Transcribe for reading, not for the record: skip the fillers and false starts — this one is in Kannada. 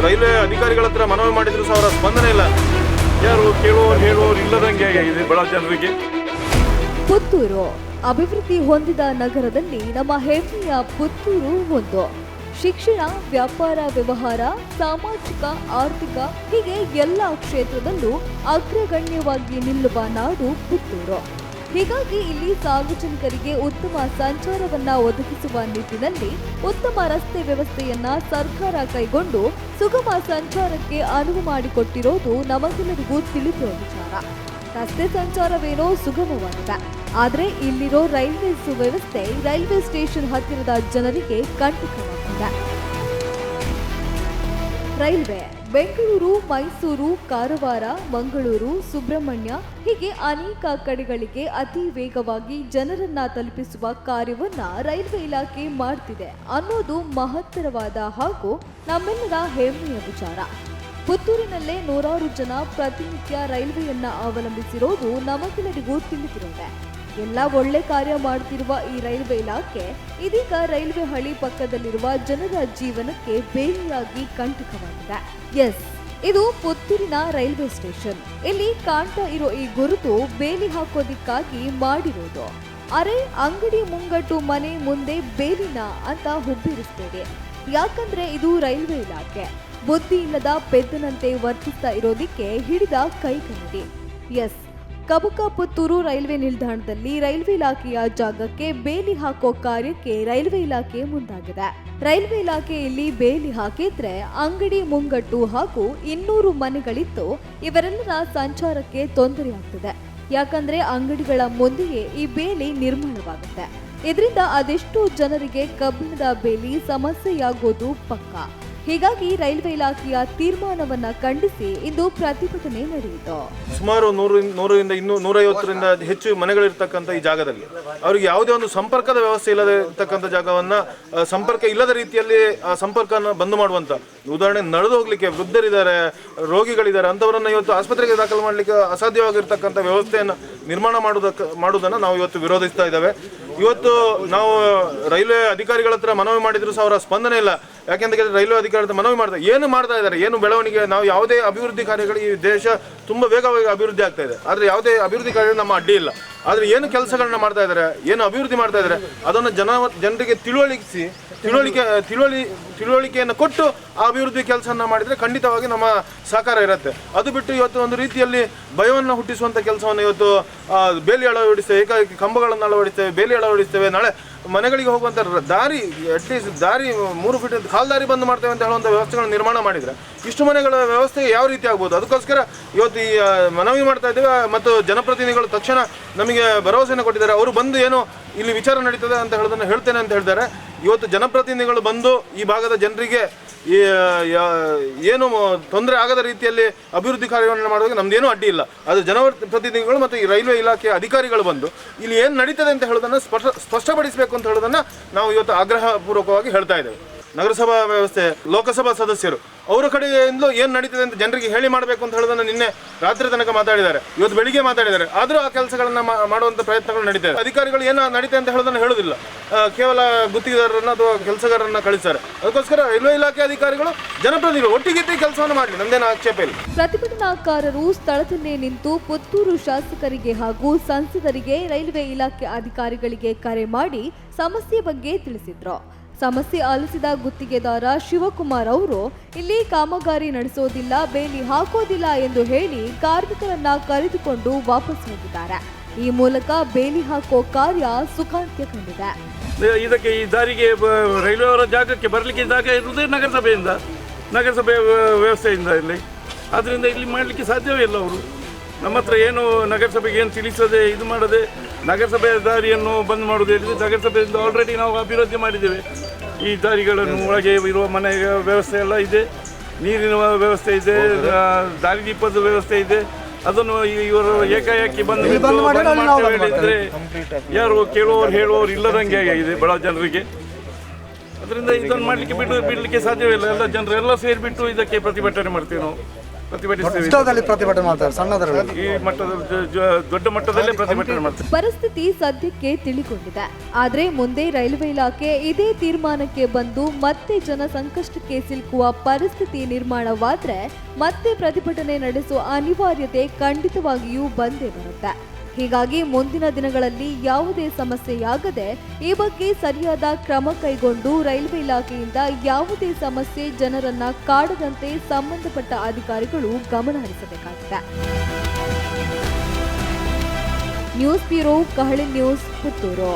ರೈಲ್ವೆ ಅಧಿಕಾರಿಗಳ ಹತ್ರ ಮನವಿ ಮಾಡಿದ್ರು ಸಹ ಅವರ ಸ್ಪಂದನೆ ಇಲ್ಲ. ಯಾರು ಕೇಳುವವರು ಹೇಳುವವರು ಇಲ್ಲದಂಗೆ ಆಗಿದೆ ಬಡ ಜನರಿಗೆ. ಪುತ್ತೂರು ಅಭಿವೃದ್ಧಿ ಹೊಂದಿದ ನಗರದಲ್ಲಿ ನಮ್ಮ ಹೆಮ್ಮೆಯ ಪುತ್ತೂರು ಒಂದು. ಶಿಕ್ಷಣ, ವ್ಯಾಪಾರ, ವ್ಯವಹಾರ, ಸಾಮಾಜಿಕ, ಆರ್ಥಿಕ ಹೀಗೆ ಎಲ್ಲ ಕ್ಷೇತ್ರದಲ್ಲೂ ಅಗ್ರಗಣ್ಯವಾಗಿ ನಿಲ್ಲುವ ನಾಡು ಪುತ್ತೂರು. ಹೀಗಾಗಿ ಇಲ್ಲಿ ಸಾರ್ವಜನಿಕರಿಗೆ ಉತ್ತಮ ಸಂಚಾರವನ್ನ ಒದಗಿಸುವ ನಿಟ್ಟಿನಲ್ಲಿ ಉತ್ತಮ ರಸ್ತೆ ವ್ಯವಸ್ಥೆಯನ್ನ ಸರ್ಕಾರ ಕೈಗೊಂಡು ಸುಗಮ ಸಂಚಾರಕ್ಕೆ ಅನುವು ಮಾಡಿಕೊಟ್ಟಿರೋದು ನಮಗೆಲ್ಲರಿಗೂ ತಿಳಿದಿರುವ ವಿಚಾರ. ರಸ್ತೆ ಸಂಚಾರವೇನೋ ಸುಗಮವಾಗಿದೆ, ಆದರೆ ಇಲ್ಲಿರೋ ರೈಲ್ವೆ ಸುವ್ಯವಸ್ಥೆ ರೈಲ್ವೆ ಸ್ಟೇಷನ್ ಹತ್ತಿರದ ಜನರಿಗೆ ಕಂಟಕವಾಗಿದೆ. ರೈಲ್ವೆ ಬೆಂಗಳೂರು, ಮೈಸೂರು, ಕಾರವಾರ, ಮಂಗಳೂರು, ಸುಬ್ರಹ್ಮಣ್ಯ ಹೀಗೆ ಅನೇಕ ಕಡೆಗಳಿಗೆ ಅತಿ ವೇಗವಾಗಿ ಜನರನ್ನ ತಲುಪಿಸುವ ಕಾರ್ಯವನ್ನ ರೈಲ್ವೆ ಇಲಾಖೆ ಮಾಡ್ತಿದೆ ಅನ್ನೋದು ಮಹತ್ತರವಾದ ಹಾಗೂ ನಮ್ಮೆಲ್ಲರ ಹೆಮ್ಮೆಯ ವಿಚಾರ. ಪುತ್ತೂರಿನಲ್ಲೇ ನೂರಾರು ಜನ ಪ್ರತಿನಿತ್ಯ ರೈಲ್ವೆಯನ್ನ ಅವಲಂಬಿಸಿರೋದು ನಮಗೆಲ್ಲರಿಗೂ ತಿಳಿದಿರೋದೆ. ಎಲ್ಲ ಒಳ್ಳೆ ಕಾರ್ಯ ಮಾಡುತ್ತಿರುವ ಈ ರೈಲ್ವೆ ಇಲಾಖೆ ಇದೀಗ ರೈಲ್ವೆ ಹಳಿ ಪಕ್ಕದಲ್ಲಿರುವ ಜನರ ಜೀವನಕ್ಕೆ ಬೇಲಿಯಾಗಿ ಕಂಟಕವಾಗಿದೆ. ಎಸ್, ಇದು ಪುತ್ತೂರಿನ ರೈಲ್ವೆ ಸ್ಟೇಷನ್. ಇಲ್ಲಿ ಕಾಣ್ತಾ ಇರೋ ಈ ಗುರುತು ಬೇಲಿ ಹಾಕೋದಿಕ್ಕಾಗಿ ಮಾಡಿರೋದು. ಅರೆ, ಅಂಗಡಿ ಮುಂಗಟ್ಟು ಮನೆ ಮುಂದೆ ಬೇಲಿನ ಅಂತ ಹುಬ್ಬಿರಿಸ್ತೇವೆ. ಯಾಕಂದ್ರೆ ಇದು ರೈಲ್ವೆ ಇಲಾಖೆ ಬುದ್ಧಿ ಇಲ್ಲದ ಪೆದ್ದನಂತೆ ವರ್ತಿಸ್ತಾ ಇರೋದಿಕ್ಕೆ ಹಿಡಿದ ಕೈಕನ್ನಡಿ. ಎಸ್, ಕಬಕ ಪುತ್ತೂರು ರೈಲ್ವೆ ನಿಲ್ದಾಣದಲ್ಲಿ ರೈಲ್ವೆ ಇಲಾಖೆಯ ಜಾಗಕ್ಕೆ ಬೇಲಿ ಹಾಕೋ ಕಾರ್ಯಕ್ಕೆ ರೈಲ್ವೆ ಇಲಾಖೆ ಮುಂದಾಗಿದೆ. ರೈಲ್ವೆ ಇಲಾಖೆಯಲ್ಲಿ ಬೇಲಿ ಹಾಕಿದ್ರೆ ಅಂಗಡಿ ಮುಂಗಟ್ಟು ಹಾಗೂ 200 ಮನೆಗಳಿದ್ದು ಇವರೆಲ್ಲರ ಸಂಚಾರಕ್ಕೆ ತೊಂದರೆಯಾಗ್ತದೆ. ಯಾಕಂದ್ರೆ ಅಂಗಡಿಗಳ ಮುಂದೆಯೇ ಈ ಬೇಲಿ ನಿರ್ಮಾಣವಾಗುತ್ತೆ. ಇದರಿಂದ ಅದೆಷ್ಟೋ ಜನರಿಗೆ ಕಬ್ಬಿಣದ ಬೇಲಿ ಸಮಸ್ಯೆಯಾಗೋದು ಪಕ್ಕಾ. ಹೀಗಾಗಿ ರೈಲ್ವೆ ಇಲಾಖೆಯ ತೀರ್ಮಾನವನ್ನ ಖಂಡಿಸಿ ಇಂದು ಪ್ರತಿಭಟನೆ ನಡೆಯಿತು. ಸುಮಾರು 100-150ರಿಂದ ಹೆಚ್ಚು ಮನೆಗಳಿರ್ತಕ್ಕಂಥ ಈ ಜಾಗದಲ್ಲಿ ಅವರಿಗೆ ಯಾವುದೇ ಒಂದು ಸಂಪರ್ಕದ ವ್ಯವಸ್ಥೆ ಇಲ್ಲದೆ ಇರ್ತಕ್ಕಂಥ ಜಾಗವನ್ನ ಸಂಪರ್ಕ ಇಲ್ಲದ ರೀತಿಯಲ್ಲಿ ಆ ಸಂಪರ್ಕವನ್ನು ಬಂದ್ ಮಾಡುವಂತ, ಉದಾಹರಣೆ ನಡೆದು ಹೋಗ್ಲಿಕ್ಕೆ ವೃದ್ಧರಿದ್ದಾರೆ, ರೋಗಿಗಳಿದ್ದಾರೆ, ಅಂತವರನ್ನ ಇವತ್ತು ಆಸ್ಪತ್ರೆಗೆ ದಾಖಲು ಮಾಡಲಿಕ್ಕೆ ಅಸಾಧ್ಯವಾಗಿರ್ತಕ್ಕಂಥ ವ್ಯವಸ್ಥೆಯನ್ನು ನಿರ್ಮಾಣ ಮಾಡುವುದನ್ನು ನಾವು ಇವತ್ತು ವಿರೋಧಿಸ್ತಾ ಇದ್ದೇವೆ. ಇವತ್ತು ನಾವು ರೈಲ್ವೆ ಅಧಿಕಾರಿಗಳ ಹತ್ರ ಮನವಿ ಮಾಡಿದ್ರು ಸಹ ಅವರ ಸ್ಪಂದನೆ ಇಲ್ಲ. ಯಾಕೆಂದ್ರೆ ರೈಲ್ವೆ ಅಧಿಕಾರಿಗಳ ಮನವಿ ಮಾಡ್ತಾ ಇದ್ದಾರೆ, ಏನು ಬೆಳವಣಿಗೆ, ನಾವು ಯಾವುದೇ ಅಭಿವೃದ್ಧಿ ಕಾರ್ಯಗಳು, ಈ ದೇಶ ತುಂಬಾ ವೇಗವಾಗಿ ಅಭಿವೃದ್ಧಿ ಆಗ್ತಾ ಇದೆ, ಆದ್ರೆ ಯಾವುದೇ ಅಭಿವೃದ್ಧಿ ಕಾರ್ಯಗಳು ನಮ್ಮ ಅಡ್ಡಿ ಇಲ್ಲ. ಆದ್ರೆ ಏನು ಕೆಲಸಗಳನ್ನ ಮಾಡ್ತಾ ಇದ್ದಾರೆ, ಏನು ಅಭಿವೃದ್ಧಿ ಮಾಡ್ತಾ ಇದ್ದಾರೆ ಅದನ್ನು ಜನರಿಗೆ ತಿಳುವಳಿಕೆಯನ್ನು ಕೊಟ್ಟು ಆ ಅಭಿವೃದ್ಧಿ ಕೆಲಸವನ್ನ ಮಾಡಿದ್ರೆ ಖಂಡಿತವಾಗಿ ನಮ್ಮ ಸಹಕಾರ ಇರುತ್ತೆ. ಅದು ಬಿಟ್ಟು ಇವತ್ತು ಒಂದು ರೀತಿಯಲ್ಲಿ ಭಯವನ್ನು ಹುಟ್ಟಿಸುವಂತ ಕೆಲಸವನ್ನು ಇವತ್ತು ಬೇಲಿ ಅಳವಡಿಸ್ತೇವೆ, ಏಕಾಏಕಿ ಕಂಬಗಳನ್ನು ಅಳವಡಿಸ್ತೇವೆ, ಬೇಲಿ ಅಳವಡಿಸ್ತೇವೆ, ನಾಳೆ ಮನೆಗಳಿಗೆ ಹೋಗುವಂಥ ದಾರಿ, ಅಟ್ಲೀಸ್ಟ್ ದಾರಿ 3 ಫೀಟ್ ಕಾಲ್ದಾರಿ ಬಂದ್ ಮಾಡ್ತೇವೆ ಅಂತ ಹೇಳುವಂಥ ವ್ಯವಸ್ಥೆಗಳನ್ನು ನಿರ್ಮಾಣ ಮಾಡಿದರೆ ಇಷ್ಟು ಮನೆಗಳ ವ್ಯವಸ್ಥೆ ಯಾವ ರೀತಿ ಆಗ್ಬೋದು? ಅದಕ್ಕೋಸ್ಕರ ಇವತ್ತು ಈ ಮನವಿ ಮಾಡ್ತಾ ಇದ್ದೇವೆ. ಮತ್ತು ಜನಪ್ರತಿನಿಧಿಗಳು ತಕ್ಷಣ ನಮಗೆ ಭರವಸೆಯನ್ನು ಕೊಟ್ಟಿದ್ದಾರೆ. ಅವರು ಬಂದು ಏನು ಇಲ್ಲಿ ವಿಚಾರ ನಡೀತದೆ ಅಂತ ಹೇಳೋದನ್ನು ಹೇಳ್ತೇನೆ ಅಂತ ಹೇಳಿದ್ದಾರೆ. ಇವತ್ತು ಜನಪ್ರತಿನಿಧಿಗಳು ಬಂದು ಈ ಭಾಗದ ಜನರಿಗೆ ಏನು ತೊಂದರೆ ಆಗದ ರೀತಿಯಲ್ಲಿ ಅಭಿವೃದ್ಧಿ ಕಾರ್ಯವನ್ನು ಮಾಡುವಾಗ ನಮ್ದೇನೂ ಅಡ್ಡಿ ಇಲ್ಲ. ಅದು ಜನಪ್ರತಿನಿಧಿಗಳು ಮತ್ತು ಈ ರೈಲ್ವೆ ಇಲಾಖೆಯ ಅಧಿಕಾರಿಗಳು ಬಂದು ಇಲ್ಲಿ ಏನು ನಡೀತದೆ ಅಂತ ಹೇಳೋದನ್ನು ಸ್ಪಷ್ಟಪಡಿಸಬೇಕು ಅಂತ ಹೇಳೋದನ್ನು ನಾವು ಇವತ್ತು ಆಗ್ರಹಪೂರ್ವಕವಾಗಿ ಹೇಳ್ತಾ ಇದ್ದೇವೆ. ನಗರಸಭಾ ವ್ಯವಸ್ಥೆ, ಲೋಕಸಭಾ ಸದಸ್ಯರು ಅವರ ಕಡೆಯಿಂದಲೂ ಏನು ನಡೀತದೆ ಅಂತ ಜನರಿಗೆ ಹೇಳಿ ಮಾಡಬೇಕು ಅಂತ ಹೇಳೋದನ್ನು ನಿನ್ನೆ ರಾತ್ರಿ ತನಕ ಮಾತಾಡಿದ್ದಾರೆ, ಇವತ್ತು ಬೆಳಿಗ್ಗೆ ಮಾತಾಡಿದ್ದಾರೆ. ಆದರೂ ಆ ಕೆಲಸಗಳನ್ನು ಮಾಡುವಂಥ ಪ್ರಯತ್ನಗಳು ನಡೀತಾ ಇದೆ. ಅಧಿಕಾರಿಗಳು ಏನು ನಡೀತದೆ ಅಂತ ಹೇಳೋದನ್ನು ಹೇಳೋದಿಲ್ಲ, ಕೇವಲ ಗುತ್ತಿಗೆದಾರರನ್ನ ಅಥವಾ ಕೆಲಸಗಾರರನ್ನ ಕಳಿಸ್ತಾರೆ. ಅದಕ್ಕೋಸ್ಕರ ರೈಲ್ವೆ ಇಲಾಖೆ ಅಧಿಕಾರಿಗಳು ಜನಪ್ರತಿನಿಧಿಗಳು ಒಟ್ಟಿಗಿದ್ದು ಕೆಲಸವನ್ನು ಮಾಡಲಿ, ನಮ್ದೇನು ಆಕ್ಷೇಪ ಇಲ್ಲ. ಪ್ರತಿಭಟನಾಕಾರರು ಸ್ಥಳದಲ್ಲೇ ನಿಂತು ಪುತ್ತೂರು ಶಾಸಕರಿಗೆ ಹಾಗೂ ಸಂಸದರಿಗೆ ರೈಲ್ವೆ ಇಲಾಖೆ ಅಧಿಕಾರಿಗಳಿಗೆ ಕರೆ ಮಾಡಿ ಸಮಸ್ಯೆ ಬಗ್ಗೆ ತಿಳಿಸಿದ್ರು. ಸಮಸ್ಯೆ ಆಲಿಸಿದ ಗುತ್ತಿಗೆದಾರ ಶಿವಕುಮಾರ್ ಅವರು ಇಲ್ಲಿ ಕಾಮಗಾರಿ ನಡೆಸೋದಿಲ್ಲ, ಬೇಲಿ ಹಾಕೋದಿಲ್ಲ ಎಂದು ಹೇಳಿ ಕಾರ್ಮಿಕರನ್ನ ಕರೆದುಕೊಂಡು ವಾಪಸ್ ಹೋಗಿದ್ದಾರೆ. ಈ ಮೂಲಕ ಬೇಲಿ ಹಾಕೋ ಕಾರ್ಯ ಸುಖಾಂತ್ಯ ಕಂಡಿದೆ. ಇದಕ್ಕೆ ಈ ದಾರಿಗೆ ರೈಲ್ವೆ ಅವರ ಜಾಗಕ್ಕೆ ಬರಲಿಕ್ಕೆ ಜಾಗ ಇರುವುದೇ ನಗರಸಭೆ ವ್ಯವಸ್ಥೆಯಿಂದ ಇಲ್ಲಿ. ಆದ್ದರಿಂದ ಇಲ್ಲಿ ಮಾಡಲಿಕ್ಕೆ ಸಾಧ್ಯವೇ ಇಲ್ಲ. ಅವರು ನಮ್ಮ ಹತ್ರ ಏನು ನಗರಸಭೆಗೆ ಏನು ತಿಳಿಸದೆ ಇದು ಮಾಡದೆ ನಗರಸಭೆಯ ದಾರಿಯನ್ನು ಬಂದ್ ಮಾಡುವುದು ಹೇಳಿದ್ರೆ, ನಗರಸಭೆಯಿಂದ ಆಲ್ರೆಡಿ ನಾವು ಅಭಿವೃದ್ಧಿ ಮಾಡಿದ್ದೇವೆ. ಈ ದಾರಿಗಳನ್ನು ಒಳಗೆ ಇರುವ ಮನೆಯ ವ್ಯವಸ್ಥೆ ಎಲ್ಲ ಇದೆ, ನೀರಿನ ವ್ಯವಸ್ಥೆ ಇದೆ, ದಾರಿದೀಪದ ವ್ಯವಸ್ಥೆ ಇದೆ. ಅದನ್ನು ಇವರು ಏಕಾಏಕಿ ಬಂದು ಹೇಳಿದ್ರೆ ಯಾರು ಕೇಳುವವರು ಹೇಳುವವರು ಇಲ್ಲದಂಗೆ ಆಗಿದೆ ಬಡ ಜನರಿಗೆ. ಅದರಿಂದ ಇದನ್ನು ಮಾಡಲಿಕ್ಕೆ ಬಿಡಲಿಕ್ಕೆ ಸಾಧ್ಯವಿಲ್ಲ. ಎಲ್ಲ ಜನರೆಲ್ಲ ಸೇರಿಬಿಟ್ಟು ಇದಕ್ಕೆ ಪ್ರತಿಭಟನೆ ಮಾಡ್ತೀವಿ ನಾವು. ಪ್ರತಿಭಟಿಸ್ತೇವೆ. ಪ್ರತಿಭಟನೆ ಮಾಡ್ತಾರೆ, ಸಣ್ಣದರಲ್ಲಿ ಈ ಮಟ್ಟದ ದೊಡ್ಡ ಮಟ್ಟದಲ್ಲೇ ಪ್ರತಿಭಟನೆ ಮಾಡ್ತಾರೆ. ಪರಿಸ್ಥಿತಿ ಸದ್ಯಕ್ಕೆ ತಿಳಿಗೊಂಡಿದೆ. ಆದರೆ ಮುಂದೆ ರೈಲ್ವೆ ಇಲಾಖೆ ಇದೇ ತೀರ್ಮಾನಕ್ಕೆ ಬಂದು ಮತ್ತೆ ಜನ ಸಂಕಷ್ಟಕ್ಕೆ ಸಿಲುಕುವ ಪರಿಸ್ಥಿತಿ ನಿರ್ಮಾಣವಾದ್ರೆ ಮತ್ತೆ ಪ್ರತಿಭಟನೆ ನಡೆಸುವ ಅನಿವಾರ್ಯತೆ ಖಂಡಿತವಾಗಿಯೂ ಬಂದೇ ಬರುತ್ತೆ. ಹೀಗಾಗಿ ಮುಂದಿನ ದಿನಗಳಲ್ಲಿ ಯಾವುದೇ ಸಮಸ್ಯೆಯಾಗದೆ ಈ ಬಗ್ಗೆ ಸರಿಯಾದ ಕ್ರಮ ಕೈಗೊಂಡು ರೈಲ್ವೆ ಇಲಾಖೆಯಿಂದ ಯಾವುದೇ ಸಮಸ್ಯೆ ಜನರನ್ನ ಕಾಡದಂತೆ ಸಂಬಂಧಪಟ್ಟ ಅಧಿಕಾರಿಗಳು ಗಮನ ಹರಿಸಬೇಕಾಗಿದೆ. ನ್ಯೂಸ್ ಬ್ಯೂರೋ, ಕಹಳೆ ನ್ಯೂಸ್, ಪುತ್ತೂರು.